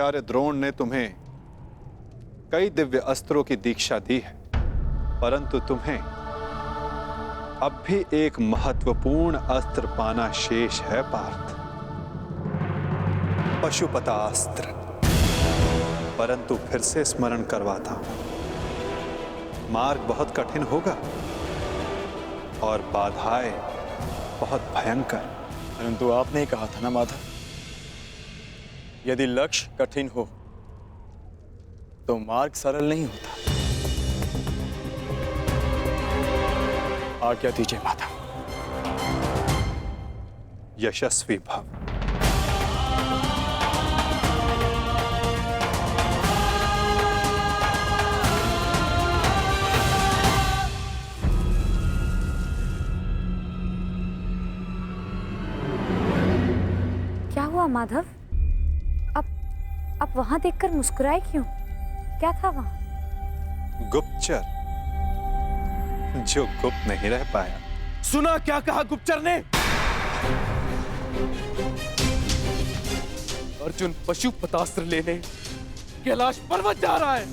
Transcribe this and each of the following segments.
आचार्य द्रोण ने तुम्हें कई दिव्य अस्त्रों की दीक्षा दी है, परंतु तुम्हें अब भी एक महत्वपूर्ण अस्त्र पाना शेष है पार्थ, पशुपतास्त्र। परंतु फिर से स्मरण करवाता हूं, मार्ग बहुत कठिन होगा और बाधाएं बहुत भयंकर। परंतु आपने कहा था ना माधव, यदि लक्ष्य कठिन हो तो मार्ग सरल नहीं होता। आज्ञा दीजिए माधव। यशस्वी भव। क्या हुआ माधव? अब वहां देखकर मुस्कुराए क्यों? क्या था वहां? गुप्तचर जो गुप्त नहीं रह पाया। सुना क्या कहा गुप्तचर ने? अर्जुन पशुपतास्त्र लेने कैलाश पर्वत जा रहा है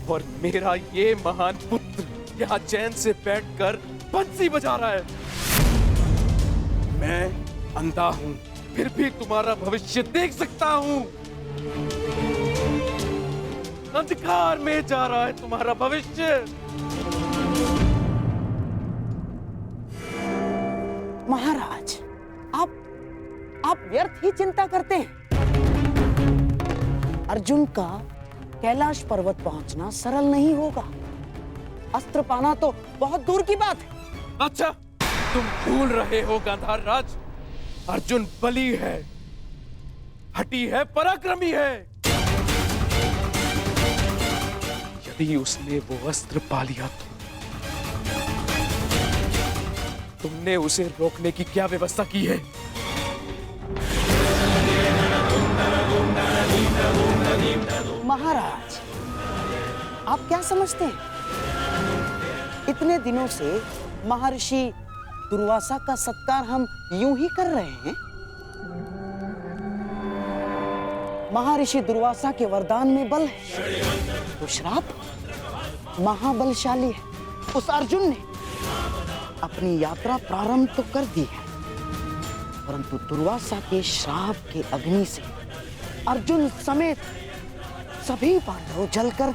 और मेरा ये महान पुत्र यहाँ चैन से बैठकर बंसी बजा रहा है। मैं अंधा हूं, फिर भी तुम्हारा भविष्य देख सकता हूं। अंधकार में जा रहा है तुम्हारा भविष्य। महाराज, आप व्यर्थ ही चिंता करते हैं। अर्जुन का कैलाश पर्वत पहुंचना सरल नहीं होगा। अस्त्र पाना तो बहुत दूर की बात है। अच्छा, तुम भूल रहे हो गांधार राज, अर्जुन बली है, हठी है, पराक्रमी है। यदि उसने वो अस्त्र पा लिया तो तुमने उसे रोकने की क्या व्यवस्था की है? महाराज, आप क्या समझते हैं? इतने दिनों से महर्षि दुर्वासा का सत्कार हम यूं ही कर रहे हैं। महर्षि दुर्वासा के वरदान में बल है तो श्राप महाबलशाली है। उस अर्जुन ने अपनी यात्रा प्रारंभ तो कर दी है, परंतु दुर्वासा के श्राप के अग्नि से अर्जुन समेत सभी पांडव जलकर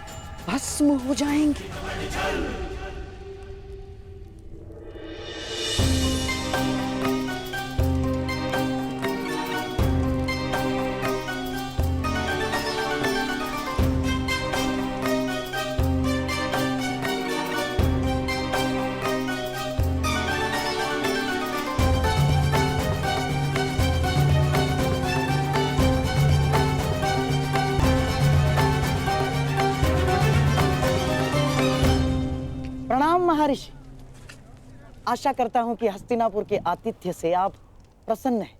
भस्म हो जाएंगे। महर्षि, आशा करता हूं कि हस्तिनापुर के आतिथ्य से आप प्रसन्न हैं।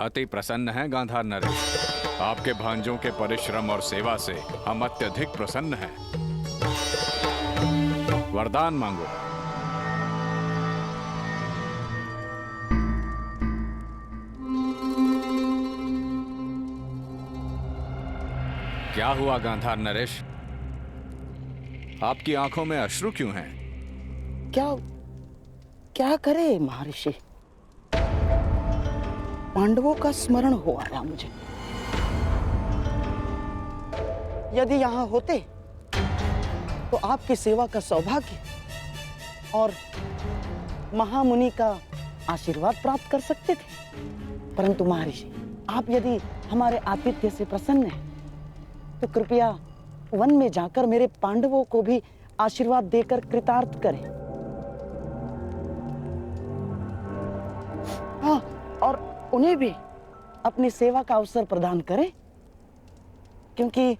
अति प्रसन्न हैं गांधार नरेश। आपके भांजों के परिश्रम और सेवा से हम अत्यधिक प्रसन्न हैं। वरदान मांगो। क्या हुआ गांधार नरेश? आपकी आंखों में अश्रु क्यों हैं? क्या करे महर्षि, पांडवों का स्मरण हो आया मुझे। यदि यहां होते तो आपकी सेवा का सौभाग्य और महामुनि का आशीर्वाद प्राप्त कर सकते थे। परंतु महर्षि, आप यदि हमारे आतिथ्य से प्रसन्न हैं तो कृपया वन में जाकर मेरे पांडवों को भी आशीर्वाद देकर कृतार्थ करें। हाँ, और उन्हें भी अपनी सेवा का अवसर प्रदान करें, क्योंकि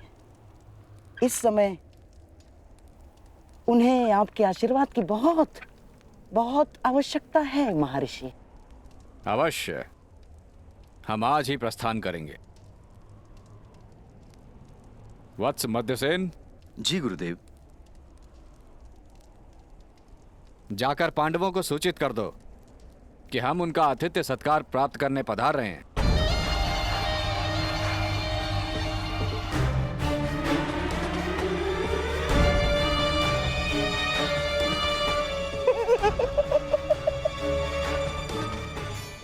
इस समय उन्हें आपके आशीर्वाद की बहुत बहुत आवश्यकता है महर्षि। अवश्य, हम आज ही प्रस्थान करेंगे। वत्स मध्यसेन। जी गुरुदेव। जाकर पांडवों को सूचित कर दो कि हम उनका आतिथ्य सत्कार प्राप्त करने पधार रहे हैं।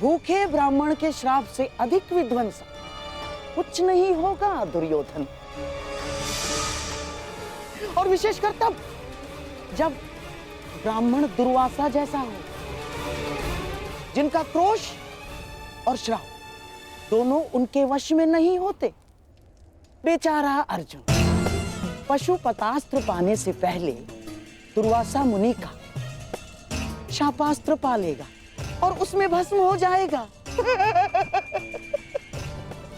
भूखे ब्राह्मण के श्राप से अधिक विध्वंसक कुछ नहीं होगा दुर्योधन। और विशेषकर तब जब ब्राह्मण दुर्वासा जैसा हो, जिनका क्रोश और श्राप दोनों उनके वश में नहीं होते। बेचारा अर्जुन पशुपतास्त्र पाने से पहले दुर्वासा मुनि का शापास्त्र पा लेगा और उसमें भस्म हो जाएगा।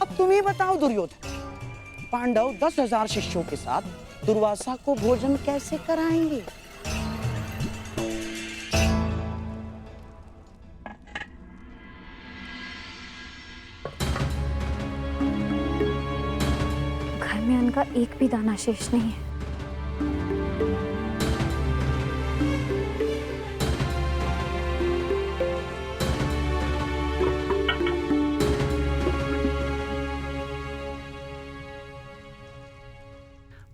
अब तुम ही बताओ दुर्योधन, पांडव 10,000 शिष्यों के साथ दुर्वासा को भोजन कैसे कराएंगे? घर में अन्न का एक भी दाना शेष नहीं है।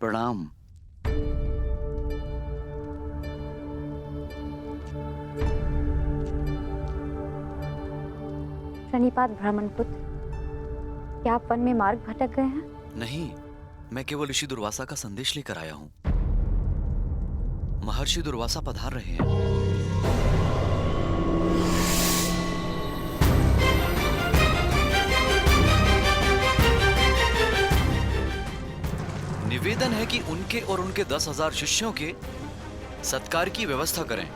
प्रणाम। प्रणिपात ब्राह्मण पुत्र, क्या आप वन में मार्ग भटक गए हैं? नहीं, मैं केवल ऋषि दुर्वासा का संदेश लेकर आया हूं। महर्षि दुर्वासा पधार रहे हैं। निवेदन है कि उनके और उनके 10,000 शिष्यों के सत्कार की व्यवस्था करें।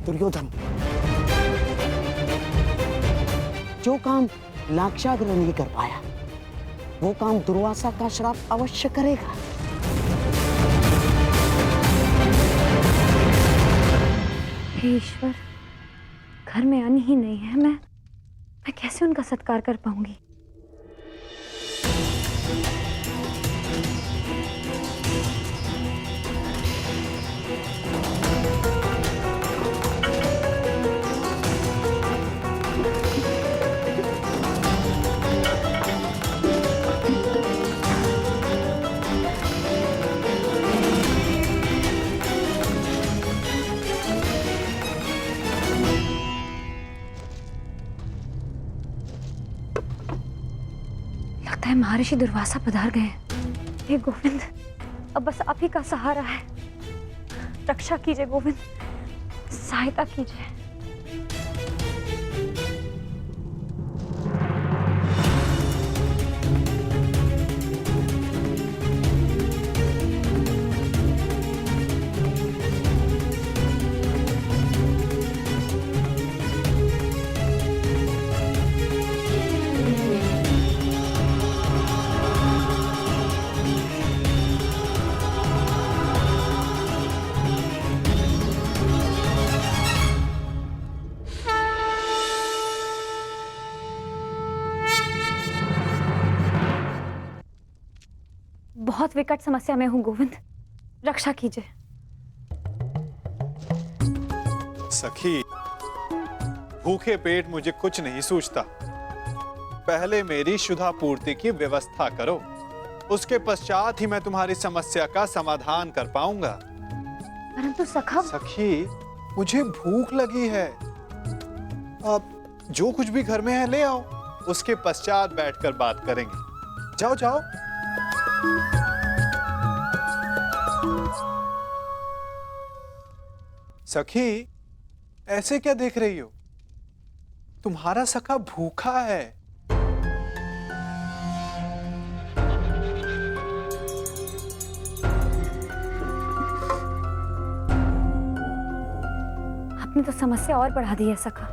दुर्योधन, जो काम लाक्षागृह नहीं कर पाया, वो काम दुर्वासा का श्राप अवश्य करेगा। हे ईश्वर, घर में अन्न ही नहीं है, मैं कैसे उनका सत्कार कर पाऊंगी? लगता है महर्षि दुर्वासा पधार गए हैं। हे गोविंद, अब बस आप ही का सहारा है। रक्षा कीजिए गोविंद, सहायता कीजिए। बहुत विकट समस्या में हूं गोविंद, रक्षा कीजिए। सखी, भूखे पेट मुझे कुछ नहीं सूझता। पहले मेरी शुद्धा पूर्ति की व्यवस्था करो, उसके पश्चात ही मैं तुम्हारी समस्या का समाधान कर पाऊंगा। परंतु सखा। सखी, मुझे भूख लगी है। अब जो कुछ भी घर में है ले आओ, उसके पश्चात बैठकर बात करेंगे। जाओ जाओ। सखी, ऐसे क्या देख रही हो? तुम्हारा सखा भूखा है। आपने तो समस्या और बढ़ा दी है सखा।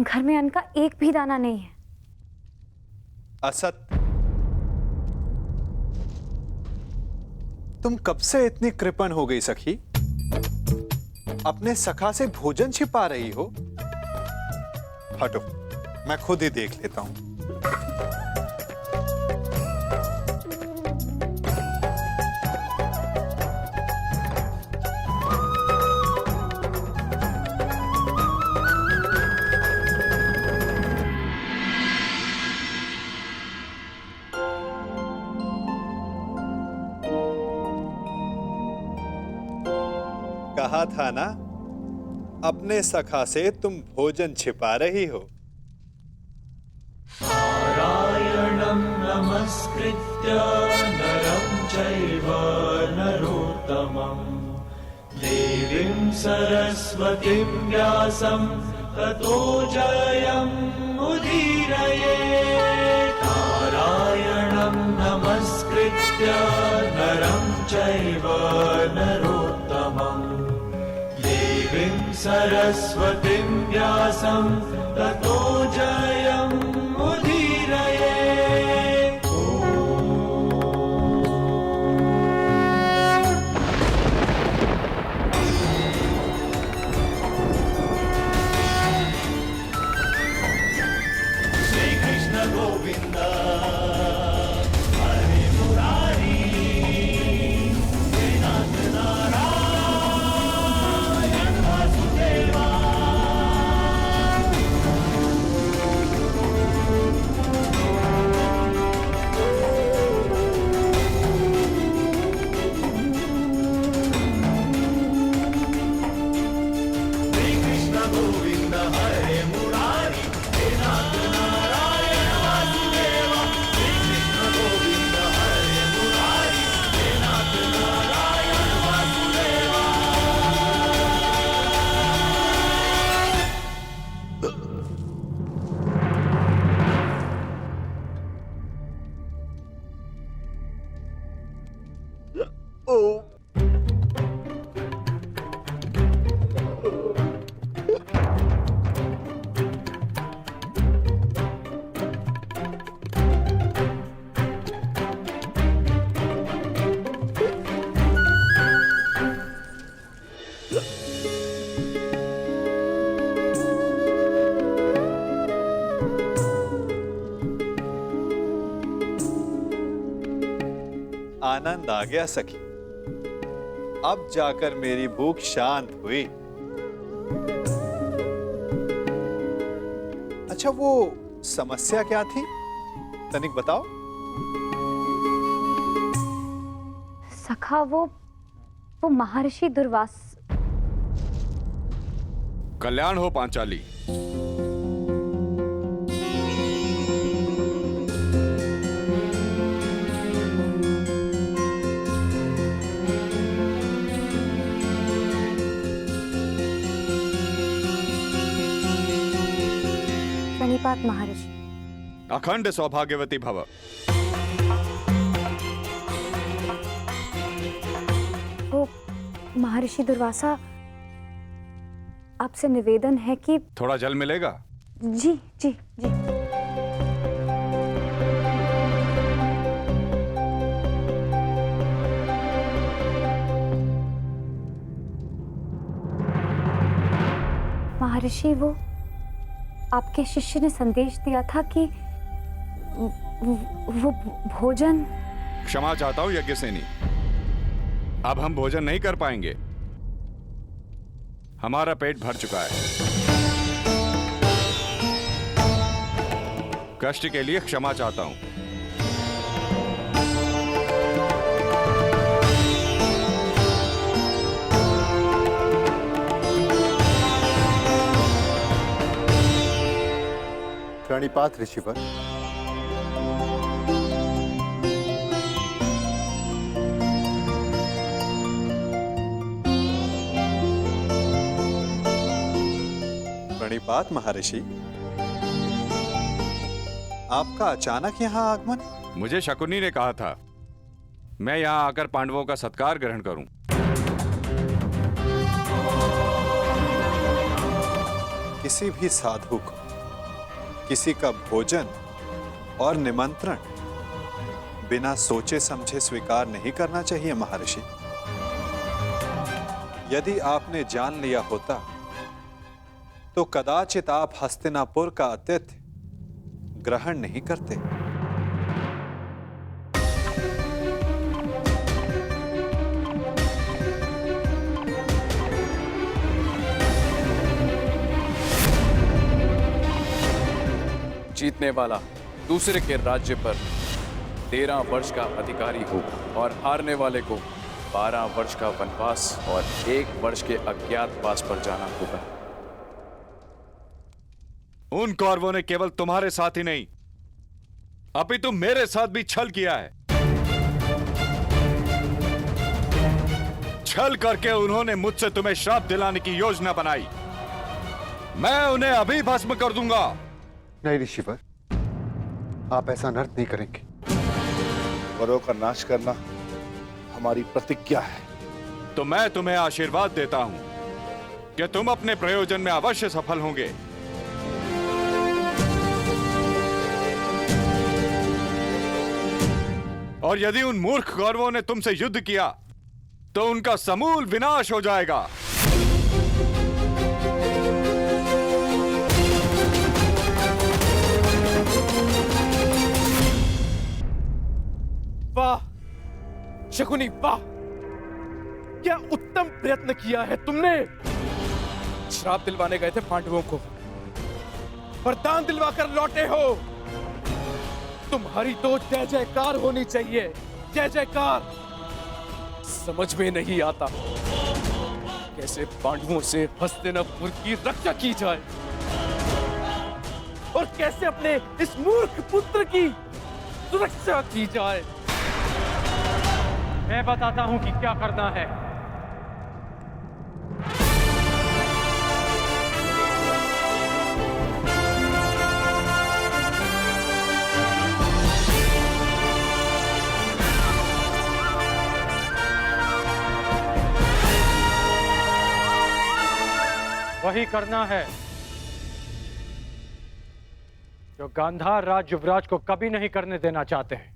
घर में अन्न का एक भी दाना नहीं है। असत, तुम कब से इतनी कृपण हो गई सखी? अपने सखा से भोजन छिपा रही हो? हटो, मैं खुद ही देख लेता हूं। कहा था ना, अपने सखा से तुम भोजन छिपा रही हो। नारायणं नमस्कृत्य नरं चैव नरोत्तमं देवीं सरस्वतीं व्यासं ततो जयमुदीरयेत्। नारायणं नमस्कृत्य नरं चैव नरोत्तमं देवीं सरस्वतीं व्यासं ततो जयमुदीरयेत्। श्री कृष्ण गोविंद हरे मुरारी हे नाथ नारायण वासुदेवा। श्री कृष्ण गोविंद हरे मुरारी हे नाथ नारायण वासुदेवा। श्री कृष्ण गोविंद हरे मुरारी हे नाथ नारायण वासुदेवा। आनंद आ गया सखी, अब जाकर मेरी भूख शांत हुई। अच्छा, वो समस्या क्या थी, तनिक बताओ। सखा, वो महर्षि दुर्वास। कल्याण हो पांचाली। प्रणिपात महर्षि। अखंड सौभाग्यवती भव। वो महर्षि दुर्वासा, आपसे निवेदन है कि थोड़ा जल मिलेगा? जी जी जी। महर्षि, वो आपके शिष्य ने संदेश दिया था कि वो भोजन। क्षमा चाहता हूं यज्ञसेनी, अब हम भोजन नहीं कर पाएंगे। हमारा पेट भर चुका है। कष्ट के लिए क्षमा चाहता हूं। प्रणिपात ऋषिवर। प्रणिपात महर्षि, आपका अचानक यहाँ आगमन? मुझे शकुनी ने कहा था मैं यहां आकर पांडवों का सत्कार ग्रहण करूं। किसी भी साधु को किसी का भोजन और निमंत्रण बिना सोचे समझे स्वीकार नहीं करना चाहिए महर्षि। यदि आपने जान लिया होता तो कदाचित आप हस्तिनापुर का आतिथ्य ग्रहण नहीं करते। जीतने वाला दूसरे के राज्य पर 13 वर्ष का अधिकारी हो और हारने वाले को 12 वर्ष का वनवास और 1 वर्ष के अज्ञातवास पर जाना होगा। उन कौरवों ने केवल तुम्हारे साथ ही नहीं, अपितु मेरे साथ भी छल किया है। छल करके उन्होंने मुझसे तुम्हें श्राप दिलाने की योजना बनाई। मैं उन्हें अभी भस्म कर दूंगा। नहीं ऋषिवर, आप ऐसा अनर्थ नहीं करेंगे। वरों का नाश करना हमारी प्रतिज्ञा है। तो मैं तुम्हें आशीर्वाद देता हूं कि तुम अपने प्रयोजन में अवश्य सफल होंगे। और यदि उन मूर्ख कौरवों ने तुमसे युद्ध किया तो उनका समूल विनाश हो जाएगा। वाह शकुनी, वाह! क्या उत्तम प्रयत्न किया है तुमने। श्राप दिलवाने गए थे पांडवों को, वरदान दिलवाकर लौटे हो। तुम्हारी तो जय जयकार होनी चाहिए, जय जयकार। समझ में नहीं आता कैसे पांडवों से हस्तिनापुर की रक्षा की जाए और कैसे अपने इस मूर्ख पुत्र की सुरक्षा की जाए। मैं बताता हूं कि क्या करना है। वही करना है जो गांधार राज युवराज को कभी नहीं करने देना चाहते हैं।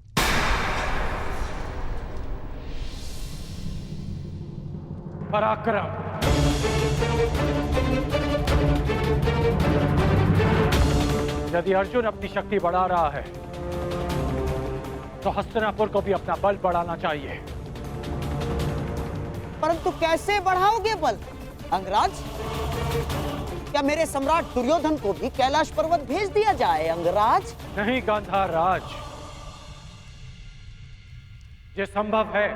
पराक्रम। यदि अर्जुन अपनी शक्ति बढ़ा रहा है तो हस्तिनापुर को भी अपना बल बढ़ाना चाहिए। परंतु कैसे बढ़ाओगे बल अंगराज? क्या मेरे सम्राट दुर्योधन को भी कैलाश पर्वत भेज दिया जाए अंगराज? नहीं गांधार राज, ये संभव है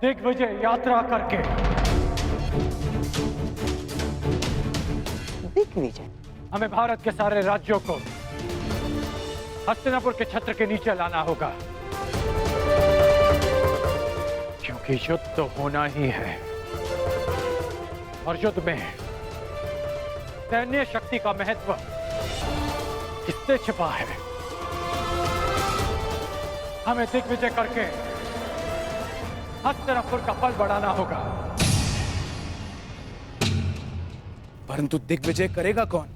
दिग्विजय यात्रा करके। दिग्विजय? हमें भारत के सारे राज्यों को हस्तिनापुर के छत्र के नीचे लाना होगा, क्योंकि युद्ध तो होना ही है और युद्ध में सैन्य शक्ति का महत्व किससे छिपा है। हमें दिग्विजय करके हस्तिनापुर का बल बढ़ाना होगा। परंतु दिग्विजय करेगा कौन?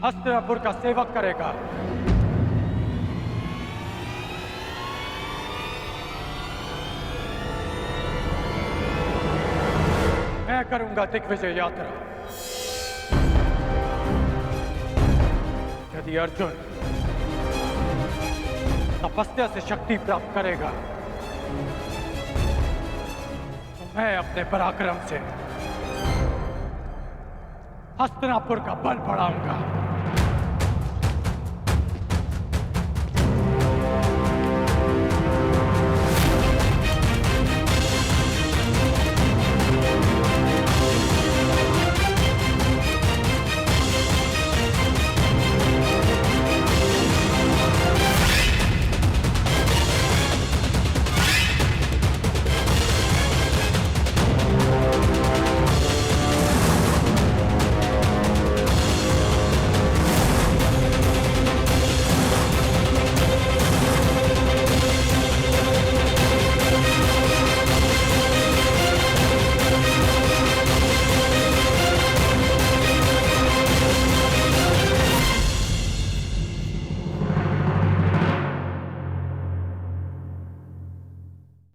हस्तिनापुर का सेवक करेगा। मैं करूंगा दिग्विजय यात्रा। यदि अर्जुन तपस्या से शक्ति प्राप्त करेगा तो मैं अपने पराक्रम से हस्तिनापुर का बल बढ़ाऊंगा।